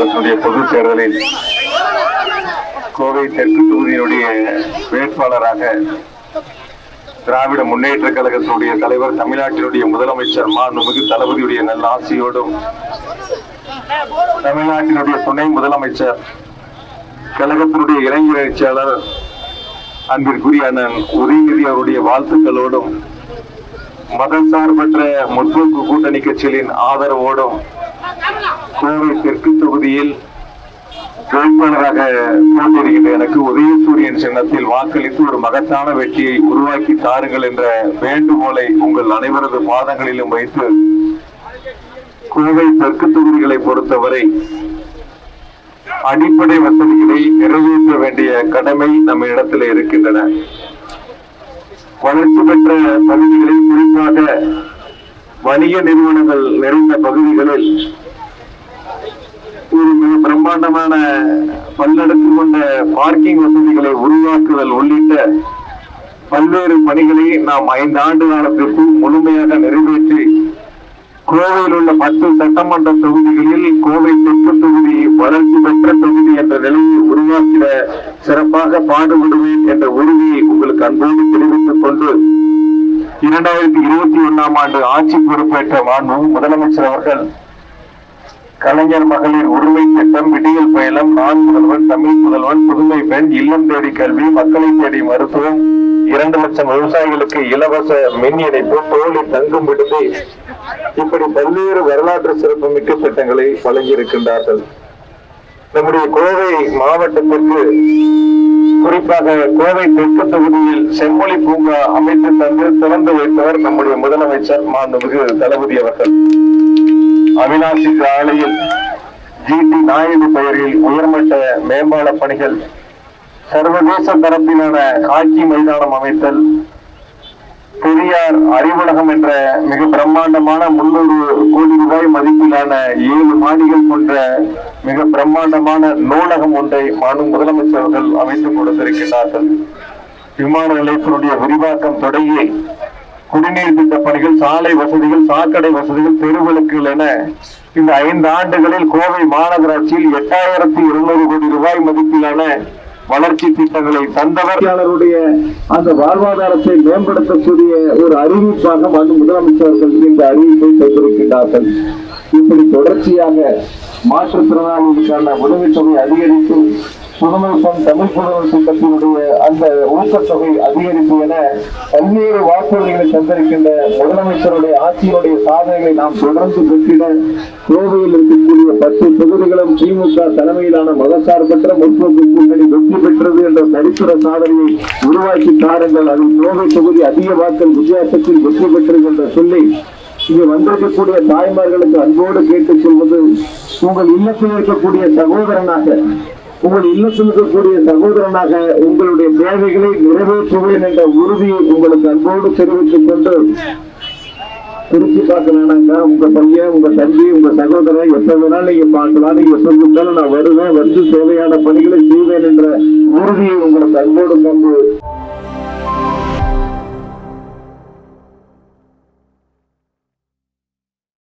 சட்டமன்றத்தினுடைய பொதுத் தேர்தலில் கோவை தெற்கு தொகுதியினுடைய வேட்பாளராக திராவிட முன்னேற்ற கழகத்தினுடைய தலைவர், தமிழ்நாட்டினுடைய முதலமைச்சர் மாண்புமிகு தளபதியுடைய நல்ல ஆசியோடும், தமிழ்நாட்டினுடைய துணை முதலமைச்சர், கழகத்தினுடைய இளைஞர் செயலாளர் அன்பிற்குரிய அண்ணன் உதயநிதி அவருடைய வாழ்த்துக்களோடும், மதசார்பற்ற முற்போக்கு கூட்டணி கட்சிகளின் ஆதரவோடும் கோவை தெற்கு தொகுதியில் வேட்பாளராக போட்டியிடுகின்ற எனக்கு உதயசூரியன் சின்னத்தில் வாக்களித்து ஒரு மகத்தான வெற்றியை உருவாக்கி தாருங்கள் என்ற வேண்டுகோளை உங்கள் அனைவரது பாதங்களிலும் வைத்து, கோவை தெற்கு தொகுதிகளை பொறுத்தவரை அடிப்படை வசதிகளை நிறைவேற்ற வேண்டிய கடமை நம்ம இடத்துல இருக்கின்றன. வளர்ச்சி பெற்ற பகுதிகளில், குறிப்பாக வணிக நிறுவனங்கள் நிறைந்த பகுதிகளில் ஒரு மிக பிரம்மாண்டமான பல்லடுக்கு கொண்ட பார்க்கிங் வசதிகளை உருவாக்குதல் உள்ளிட்ட பல்வேறு பணிகளை நாம் 5 ஆண்டு காலத்திற்கு முழுமையாக நிறைவேற்றி கோவையில் உள்ள 10 சட்டமன்ற தொகுதிகளில் கோவை தெற்கு தொகுதி வளர்ச்சி பெற்ற தொகுதி என்ற நிலையை உருவாக்கிட சிறப்பாக பாடுபடுவேன் என்ற உறுதியை உங்களுக்கு அன்போடு தெரிவித்துக் கொண்டு, 2021ஆம் ஆண்டு ஆட்சி பொறுப்பேற்ற மாண்பு முதலமைச்சர் அவர்கள் கலைஞர் மகளிர் உரிமை திட்டம், விடியல் பயணம், நான் முதல்வன், தமிழ் முதல்வன், புதுமை பெண், இல்லம் தேடி கல்வி, மக்களை தேடி மருத்துவம், 2 லட்சம் விவசாயிகளுக்கு இலவச மின் இணைப்பு, தோழி தங்கும் விடுதி, இப்படி பல்வேறு வரலாற்று சிறப்புமிக்க திட்டங்களை வழங்கியிருக்கின்றார்கள். நம்முடைய கோவை மாவட்டத்திற்கு, குறிப்பாக கோவை தெற்கு தொகுதியில் செம்மொழி பூங்கா அமைத்து தந்து திறந்து வைத்தவர் நம்முடைய முதலமைச்சர் மாண்புமிகு தளபதி அவர்கள். அவிநாசி சாலையில் GT நாயுடு பெயரில் உயர்மட்ட மேம்பால பணிகள், சர்வதேச தரப்பிலான ஹாக்கி மைதானம் அமைத்தல், பெரியார் அறிவுலகம் என்ற மிக பிரம்மாண்டமான 300 கோடி ரூபாய் மதிப்பிலான 7 மாடிகள் கொண்ட மிக பிரம்மாண்டமான நூலகம் ஒன்றை முதலமைச்சர் அவர்கள் அமைத்துக் கொடுத்திருக்கிறார்கள். விமான நிலையத்தினுடைய விரிவாக்கம் தொடங்கி குடிநீர் திட்ட பணிகள், சாலை வசதிகள், சாக்கடை வசதிகள், தெருவிளக்குகள் என இந்த 5 ஆண்டுகளில் கோவை மாநகராட்சியில் 8200 கோடி ரூபாய் மதிப்பிலான வளர்ச்சி திட்டங்களை தந்தவர். அந்த வாழ்வாதாரத்தை மேம்படுத்தக்கூடிய ஒரு அறிவிப்பாக முதலமைச்சர்கள் இந்த அறிவிப்பை செய்திருக்கிறார்கள். இப்படி தொடர்ச்சியாக மாற்றுத்திறனாளிகளுக்கான உதவித்தொகை அதிகரிப்பு, புதுமை பெண், தமிழ் புதல் திட்டத்தினுடைய அந்த ஊக்கத்தொகை அதிகரிப்பு என பல்வேறு வாக்குறுதிகளை தந்திருக்கின்ற முதலமைச்சருடைய ஆட்சியினுடைய சாதனைகளை நாம் தொடர்ந்து பெற்றிட, கோவையில் இருக்கக்கூடிய 10 தொகுதிகளும் திமுக தலைமையிலான மதசார்பற்ற முற்போக்கு கூட்டணி வெற்றி பெற்றது என்ற சரித்திர சாதனையை உருவாக்கி தாருங்கள். அதில் கோவை தொகுதி அதிக வாக்கள் வித்தியாசத்தில் வெற்றி பெற்றது என்ற சொல்லி இங்கு வந்திருக்கக்கூடிய தாய்மார்களுக்கு அன்போடு கேட்டுக் கொள்வது, உங்கள் இல்லத்தில் இருக்கக்கூடிய சகோதரனாக, உங்கள் இல்லத்தில் இருக்கக்கூடிய சகோதரனாக உங்களுடைய தேவைகளை நிறைவேற்றுவேன் என்ற உறுதியை உங்களுக்கு அன்போடு தெரிவித்துக் கொண்டு, திருச்சி பார்க்க வேணாங்க, உங்க பையன், உங்க தம்பி, உங்க சகோதரன் எப்ப வேணாலும் நீங்க பார்க்கலாம், நீங்க சொல்லிட்டாலும் நான் வருவேன், வந்து தேவையான பணிகளை செய்வேன் என்ற உறுதியை உங்களுக்கு அன்போடு கொண்டு